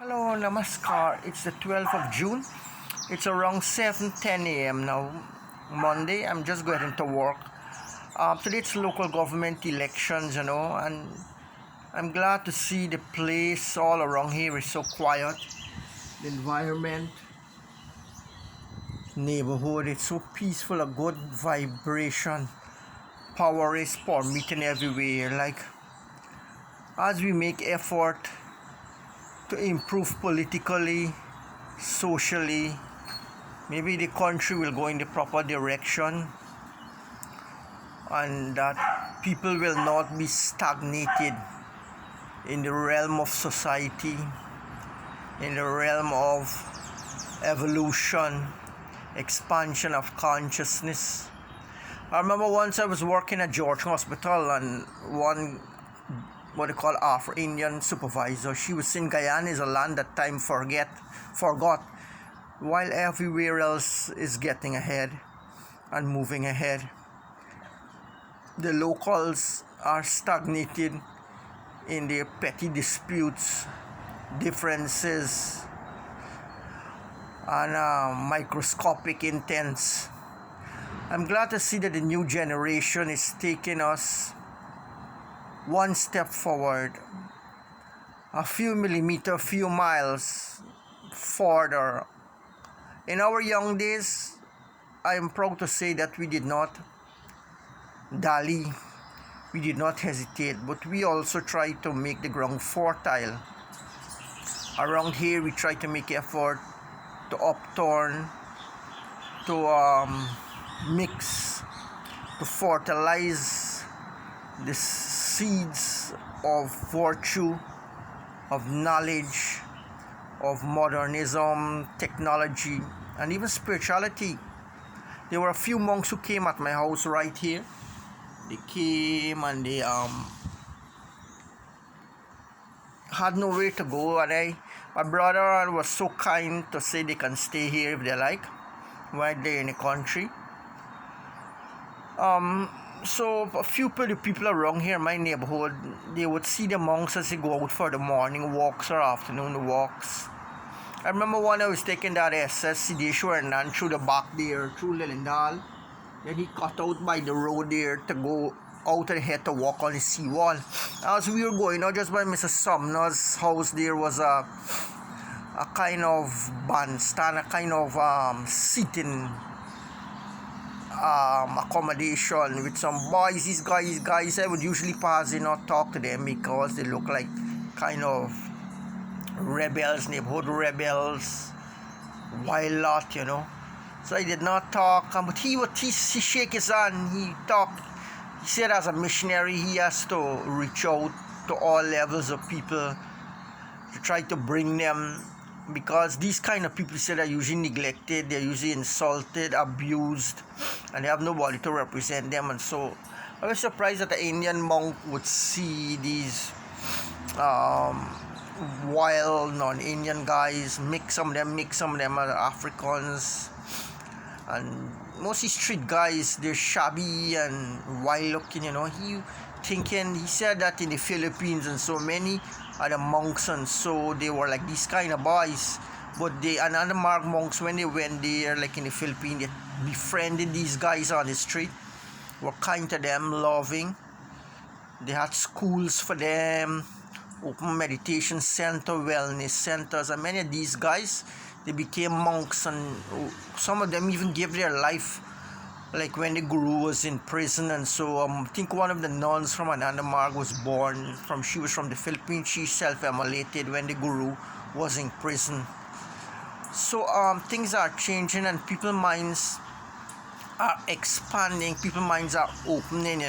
Hello, namaskar. It's the 12th of June. It's around 7:10 a.m. now, Monday. I'm just going to work. Today it's local government elections, and I'm glad to see the place all around here is so quiet. The environment, neighborhood, it's so peaceful, a good vibration. Power is permeating everywhere. Like, as we make effort to improve politically, socially, maybe the country will go in the proper direction and that people will not be stagnated in the realm of society, in the realm of evolution, expansion of consciousness. I remember once I was working at George Hospital and one what they call Afro-Indian supervisor. She was in Guyana, is a land that time forgot, while everywhere else is getting ahead and moving ahead. The locals are stagnated in their petty disputes, differences, and microscopic intents. I'm glad to see that the new generation is taking us one step forward, a few millimeters, few miles further. In our young days, I am proud to say that we did not dally, we did not hesitate, but we also tried to make the ground fertile. Around here, we try to make effort to upturn, to mix, to fertilize the seeds of virtue, of knowledge, of modernism, technology, and even spirituality. There were a few monks who came at my house right here. They came and they had nowhere to go, and my brother was so kind to say they can stay here if they like while they're in the country. So a few people around here in my neighborhood, they would see the monks as they go out for the morning walks or afternoon walks. I remember when I was taking that SS Sideshwar and through the back there, through Lilindal. Then he cut out by the road there to go out ahead to walk on the seawall. As we were going out just by Mrs. Sumner's house, there was a kind of bandstand, a kind of seating accommodation with some boys. These guys I would usually pass and not talk to them because they look like kind of rebels, neighborhood rebels, wild lot, So I did not talk, but he shake his hand, he talked. He said as a missionary he has to reach out to all levels of people to try to bring them, because these kind of people said are usually neglected, they're usually insulted, abused, and they have nobody to represent them. And so I was surprised that the Indian monk would see these wild non-Indian guys, mix some of them are Africans, and mostly street guys. They're shabby and wild looking, He said that in the Philippines and so many other monks, and so they were like these kind of boys. But the another monks, when they went there, like in the Philippines, they befriended these guys on the street, were kind to them, loving. They had schools for them, open meditation center, wellness centers, and many of these guys, they became monks, and some of them even gave their life, like when the guru was in prison. And so I think one of the nuns from Anandamarg was born from, she was from the Philippines. She self-immolated when the guru was in prison. So things are changing and people's minds are expanding, people's minds are opening,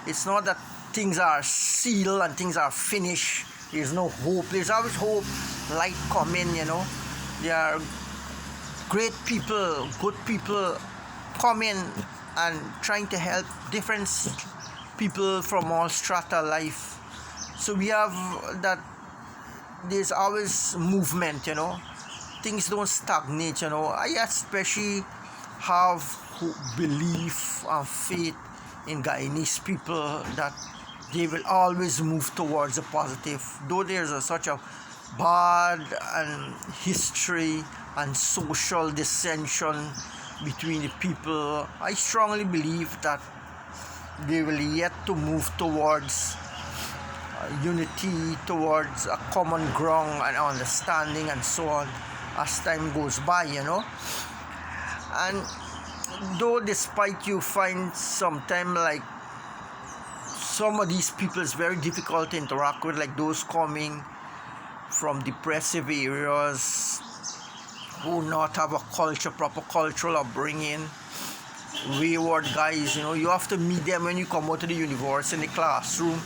It's not that things are sealed and things are finished. There's no hope. There's always hope, light coming, There are great people, good people coming and trying to help different people from all strata of life. So we have that there's always movement, Things don't stagnate, I especially have belief and faith in Guyanese people that they will always move towards the positive. Though there's such a bad and history and social dissension between the people. I strongly believe that they will yet to move towards unity, towards a common ground and understanding and so on as time goes by, And though despite you find sometime like some of these people is very difficult to interact with, like those coming from depressive areas who not have a proper cultural upbringing, wayward guys, you have to meet them when you come out to the university in the classroom.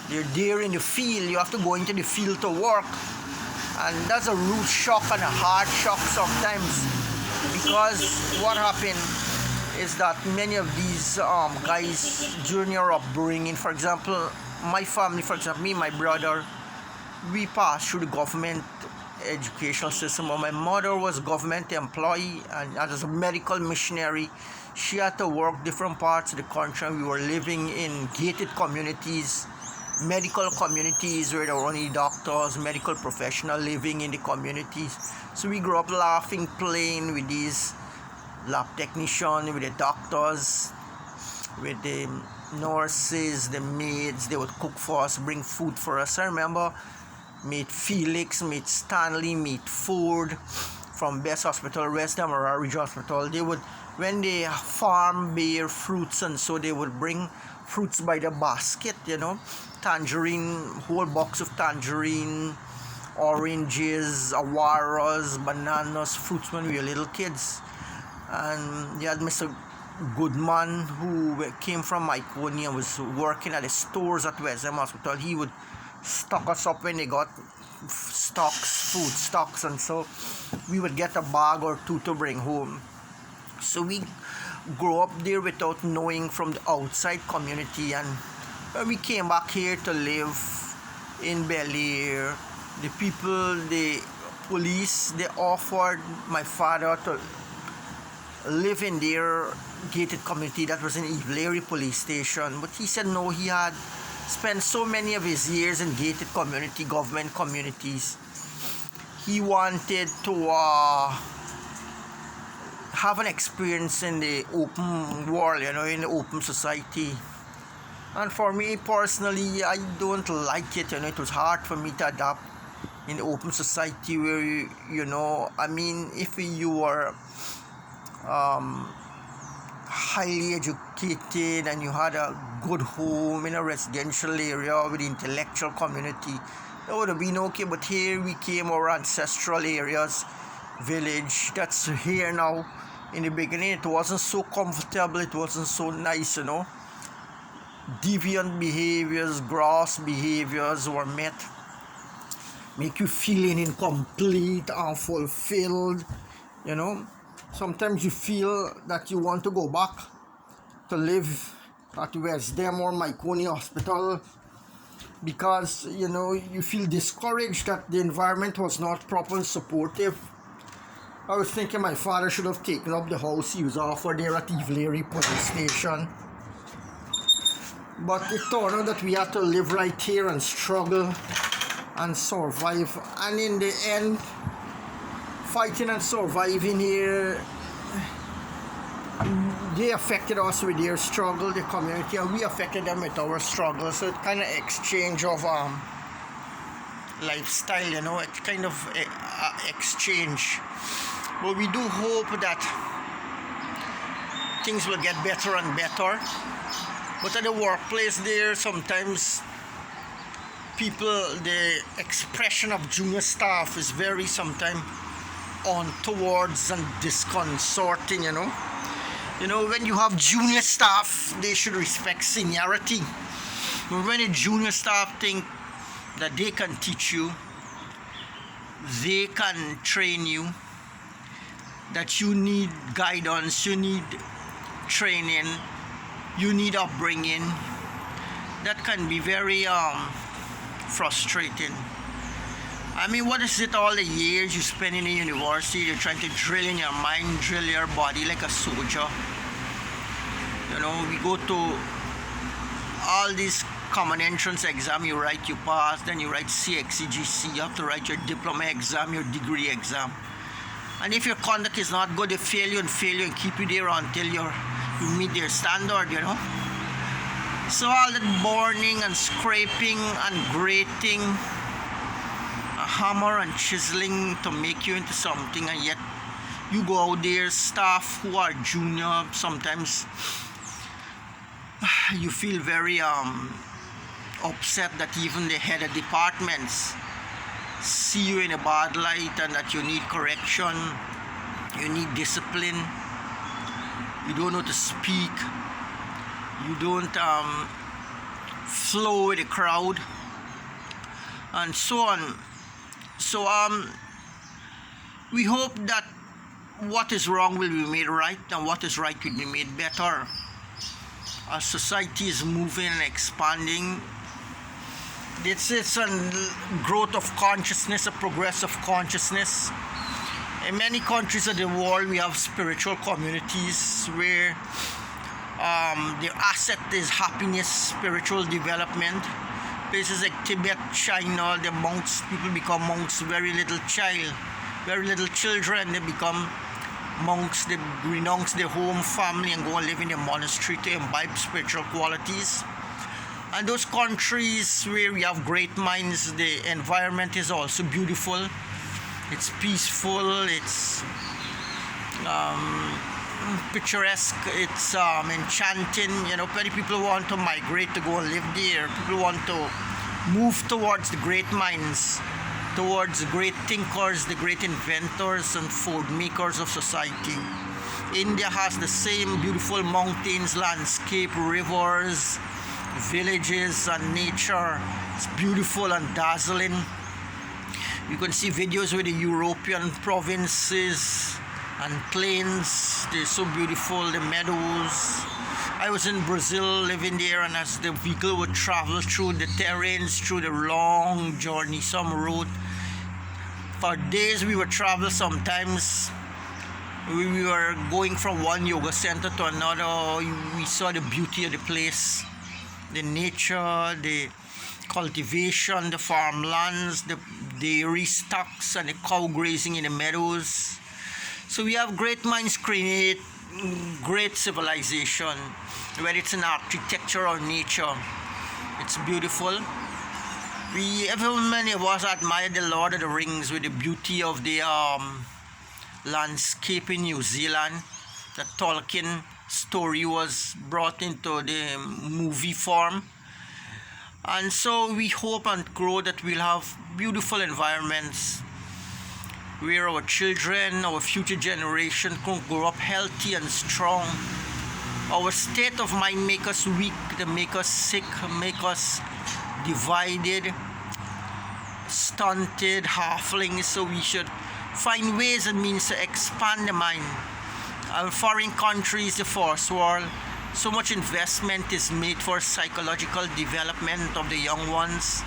They're there in the field, you have to go into the field to work, and that's a rude shock and a hard shock sometimes, because what happened is that many of these guys during your upbringing, for example, my family, for example, me and my brother, we passed through the government educational system. My mother was a government employee and as a medical missionary. She had to work different parts of the country. We were living in gated communities, medical communities where there were only doctors, medical professionals living in the communities. So we grew up laughing, playing with these lab technicians, with the doctors, with the nurses, the maids. They would cook for us, bring food for us. I remember mate Felix, mate Stanley, mate Ford from Best Hospital, West Demerara Regional Hospital. They would, when they farm bear fruits, and so they would bring fruits by the basket, tangerine, whole box of tangerine, oranges, awaras, bananas, fruits when we were little kids. And they had Mr. Goodman, who came from Iconi and was working at the stores at West Ham Hospital. He would stock us up when they got food stocks, and so we would get a bag or two to bring home. So we grew up there without knowing from the outside community, and when we came back here to live in Bel Air, the people, the police, they offered my father to live in their gated community that was in Ivleary police station, but he said no. He had spent so many of his years in gated community, government communities. He wanted to have an experience in the open world, in the open society. And for me personally, I don't like it. It was hard for me to adapt in the open society where if you were highly educated and you had a good home in a residential area with the intellectual community, that would have been okay. But here we came, our ancestral areas, village, that's here now. In the beginning it wasn't so comfortable, it wasn't so nice, Deviant behaviors, gross behaviors were met, make you feeling incomplete, unfulfilled, Sometimes you feel that you want to go back to live at West Dem or Myconi Hospital because, you feel discouraged that the environment was not properly supportive. I was thinking my father should have taken up the house he was offered there at Ivleary police station. But it turned out that we had to live right here and struggle and survive. And in the end, fighting and surviving here, they affected us with their struggle, the community, and we affected them with our struggle. So it kind of exchange of lifestyle, it's kind of exchange. But we do hope that things will get better and better. But at the workplace there, sometimes people, the expression of junior staff is very sometimes untowards and disconcerting, when you have junior staff, they should respect seniority. But when a junior staff think that they can teach you, they can train you, that you need guidance, you need training, you need upbringing, that can be very frustrating. What is it, all the years you spend in the university, you're trying to drill in your mind, drill your body like a soldier. We go to all these common entrance exam, you write, you pass, then you write CXCGC, you have to write your diploma exam, your degree exam. And if your conduct is not good, they fail you and keep you there until you meet their standard, you know. So all that burning and scraping and grating, a hammer and chiseling to make you into something, and yet you go out there, staff who are junior, sometimes you feel very upset that even the head of departments see you in a bad light and that you need correction, you need discipline, you don't know to speak, you don't flow with the crowd, and so on. So we hope that what is wrong will be made right and what is right will be made better. As society is moving and expanding, it's a growth of consciousness, a progress of consciousness. In many countries of the world, we have spiritual communities where their asset is happiness, spiritual development. Places like Tibet, China, the monks, people become monks, very little children, they become monks, they renounce their home, family, and go and live in a monastery to imbibe spiritual qualities. And those countries where we have great minds, the environment is also beautiful. It's peaceful, it's picturesque, it's enchanting. You know, many people want to migrate to go and live there. People want to move towards the great minds, towards the great thinkers, the great inventors and food makers of society. India has the same beautiful mountains, landscape, rivers, villages and nature. It's beautiful and dazzling. You can see videos with the European provinces and plains. They're so beautiful, the meadows. I was in Brazil living there, and as the vehicle would travel through the terrains, through the long journey, some road, for days we would travel. Sometimes we were going from one yoga center to another. We saw the beauty of the place, the nature, the cultivation, the farmlands, the dairy stocks, and the cow grazing in the meadows. So we have great minds create great civilization, whether it's in architecture or nature. It's beautiful. Many of us admire the Lord of the Rings with the beauty of the landscape in New Zealand. The Tolkien story was brought into the movie form. And so we hope and grow that we'll have beautiful environments where our children, our future generation can grow up healthy and strong. Our state of mind make us weak, they make us sick, make us divided, stunted, halfling. So we should find ways and means to expand the mind. Our foreign countries, the first world, so much investment is made for psychological development of the young ones.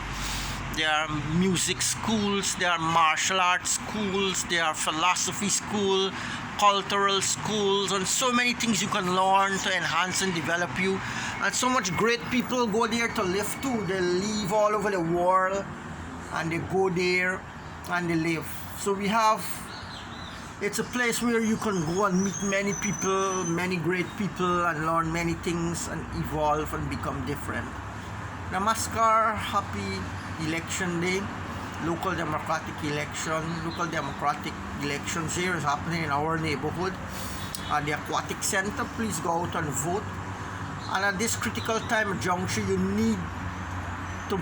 There are music schools, there are martial arts schools, there are philosophy schools, cultural schools, and so many things you can learn to enhance and develop you. And so much great people go there to live too. They live all over the world and they go there and they live. So it's a place where you can go and meet many people, many great people, and learn many things and evolve and become different. Namaskar, happy election day, local democratic elections here is happening in our neighborhood at the aquatic center. Please go out and vote. And at this critical time juncture, you need to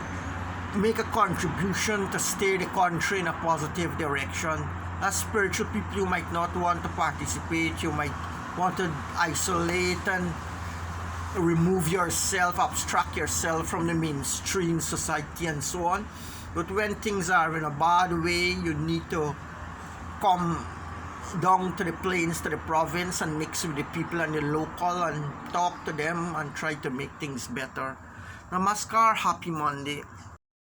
make a contribution to steer the country in a positive direction. As spiritual people, you might not want to participate, you might want to isolate and remove yourself, abstract yourself from the mainstream society and so on. But when things are in a bad way, you need to come down to the plains, to the province, and mix with the people and the local and talk to them and try to make things better. Namaskar, happy Monday.